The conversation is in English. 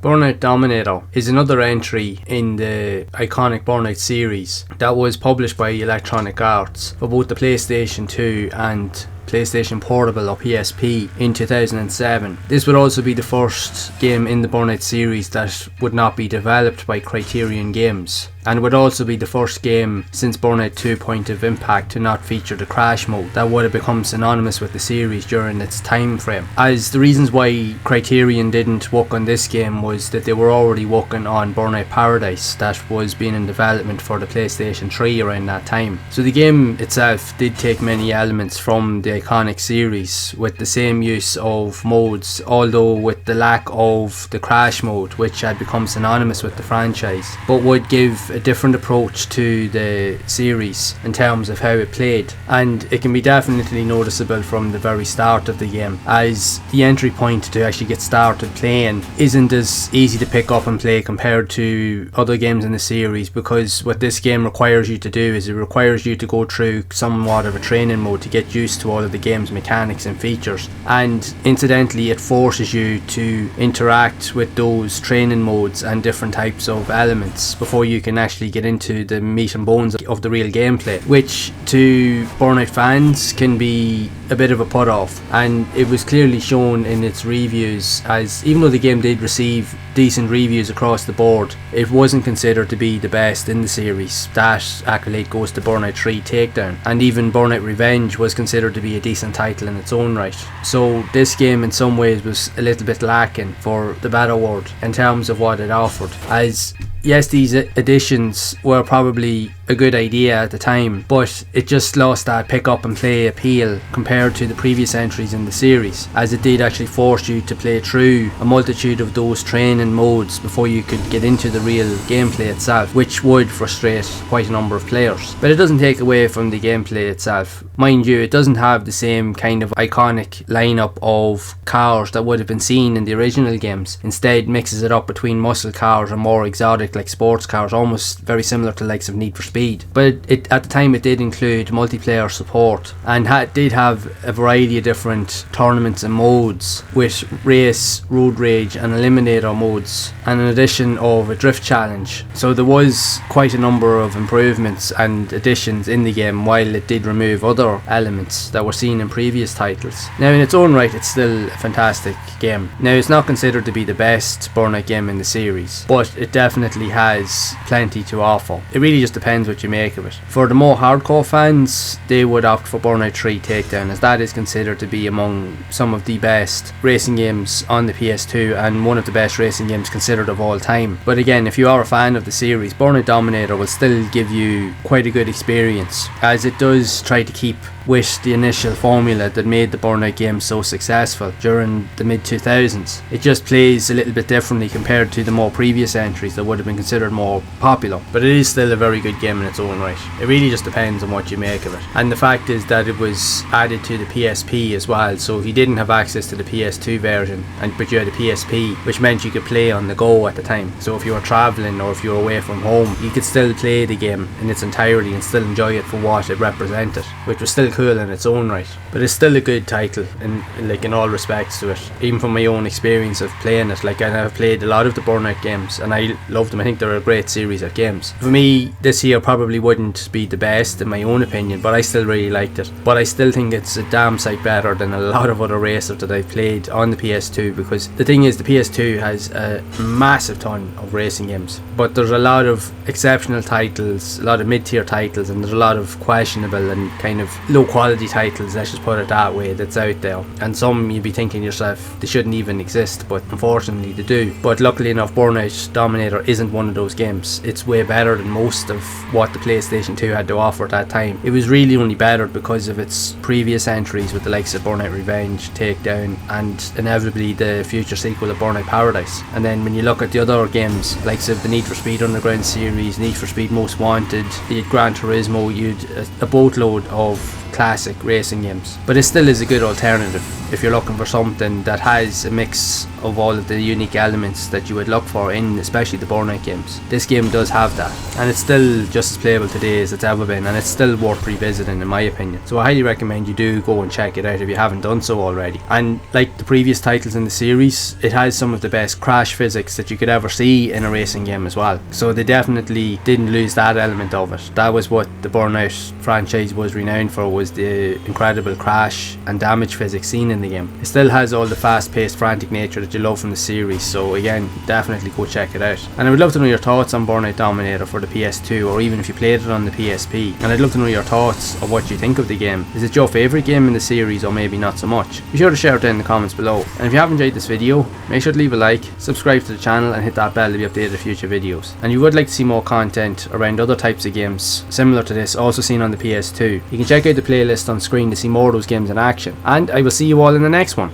Burnout Dominator is another entry in the iconic Burnout series that was published by Electronic Arts for both the PlayStation 2 and PlayStation Portable or PSP in 2007. This would also be the first game in the Burnout series that would not be developed by Criterion Games, and would also be the first game since Burnout 2 Point of Impact to not feature the crash mode that would have become synonymous with the series during its time frame. As the reasons why Criterion didn't work on this game was that they were already working on Burnout Paradise that was being in development for the PlayStation 3 around that time. So the game itself did take many elements from the iconic series with the same use of modes, although with the lack of the crash mode, which had become synonymous with the franchise, but would give a different approach to the series in terms of how it played. And it can be definitely noticeable from the very start of the game, as the entry point to actually get started playing isn't as easy to pick up and play compared to other games in the series, because what this game requires you to do is it requires you to go through somewhat of a training mode to get used to all of the game's mechanics and features, and incidentally it forces you to interact with those training modes and different types of elements before you can actually get into the meat and bones of the real gameplay, which to Burnout fans can be a bit of a put off. And it was clearly shown in its reviews, as even though the game did receive decent reviews across the board, it wasn't considered to be the best in the series. That accolade goes to Burnout 3 Takedown, and even Burnout Revenge was considered to be a decent title in its own right. So this game in some ways was a little bit lacking, for the better word, in terms of what it offered. As yes, these additions were probably a good idea at the time, but it just lost that pick up and play appeal compared to the previous entries in the series, as it did actually force you to play through a multitude of those training modes before you could get into the real gameplay itself, which would frustrate quite a number of players. But it doesn't take away from the gameplay itself. Mind you, it doesn't have the same kind of iconic lineup of cars that would have been seen in the original games. Instead mixes it up between muscle cars and more exotic like sports cars, almost very similar to the likes of Need for Speed. But at the time it did include multiplayer support, and did have a variety of different tournaments and modes, with race, road rage and eliminator modes, and an addition of a drift challenge. So there was quite a number of improvements and additions in the game, while it did remove other elements that were seen in previous titles. Now in its own right it's still a fantastic game. Now it's not considered to be the best Burnout game in the series, but it definitely has plenty to offer. It really just depends what you make of it. For the more hardcore fans, they would opt for Burnout 3 Takedown, as that is considered to be among some of the best racing games on the PS2 and one of the best racing games considered of all time. But again, if you are a fan of the series, Burnout Dominator will still give you quite a good experience, as it does try to keep with the initial formula that made the Burnout game so successful during the mid-2000s. It just plays a little bit differently compared to the more previous entries that would have been considered more popular, but it is still a very good game in its own right. It really just depends on what you make of it. And the fact is that it was added to the PSP as well, so if you didn't have access to the PS2 version but you had a PSP, which meant you could play on the go at the time, so if you were travelling or if you were away from home, you could still play the game in its entirety and still enjoy it for what it represented, which was still cool in its own right. But it's still a good title in all respects to it, even from my own experience of playing it. Like, I've played a lot of the Burnout games and I love them. I think they're a great series of games. For me, this here probably wouldn't be the best in my own opinion, but I still really liked it. But I still think it's a damn sight better than a lot of other racers that I've played on the PS2, because the thing is, the PS2 has a massive ton of racing games, but there's a lot of exceptional titles, a lot of mid-tier titles, and there's a lot of questionable and kind of low quality titles, let's just put it that way, that's out there. And some you'd be thinking to yourself they shouldn't even exist, but unfortunately they do. But luckily enough, Burnout Dominator isn't one of those games. It's way better than most of what the PlayStation 2 had to offer at that time. It was really only better because of its previous entries with the likes of Burnout Revenge, Takedown, and inevitably the future sequel of Burnout Paradise. And then when you look at the other games, likes of the Need for Speed Underground series, Need for Speed Most Wanted, you had Gran Turismo, you had a boatload of classic racing games, but it still is a good alternative if you're looking for something that has a mix of all of the unique elements that you would look for in especially the Burnout games. This game does have that, and it's still just as playable today as it's ever been, and it's still worth revisiting in my opinion. So I highly recommend you do go and check it out if you haven't done so already. And like the previous titles in the series, it has some of the best crash physics that you could ever see in a racing game as well. So they definitely didn't lose that element of it. That was what the Burnout franchise was renowned for, was the incredible crash and damage physics seen in the game. It still has all the fast-paced, frantic nature that you love from the series, so again, definitely go check it out. And I would love to know your thoughts on Burnout Dominator for the PS2, or even if you played it on the PSP. And I'd love to know your thoughts of what you think of the game. Is it your favourite game in the series, or maybe not so much? Be sure to share it down in the comments below. And if you have enjoyed this video, make sure to leave a like, subscribe to the channel, and hit that bell to be updated with future videos. And if you would like to see more content around other types of games similar to this, also seen on the PS2, you can check out the playlist on screen to see more of those games in action. And I will see you all in the next one.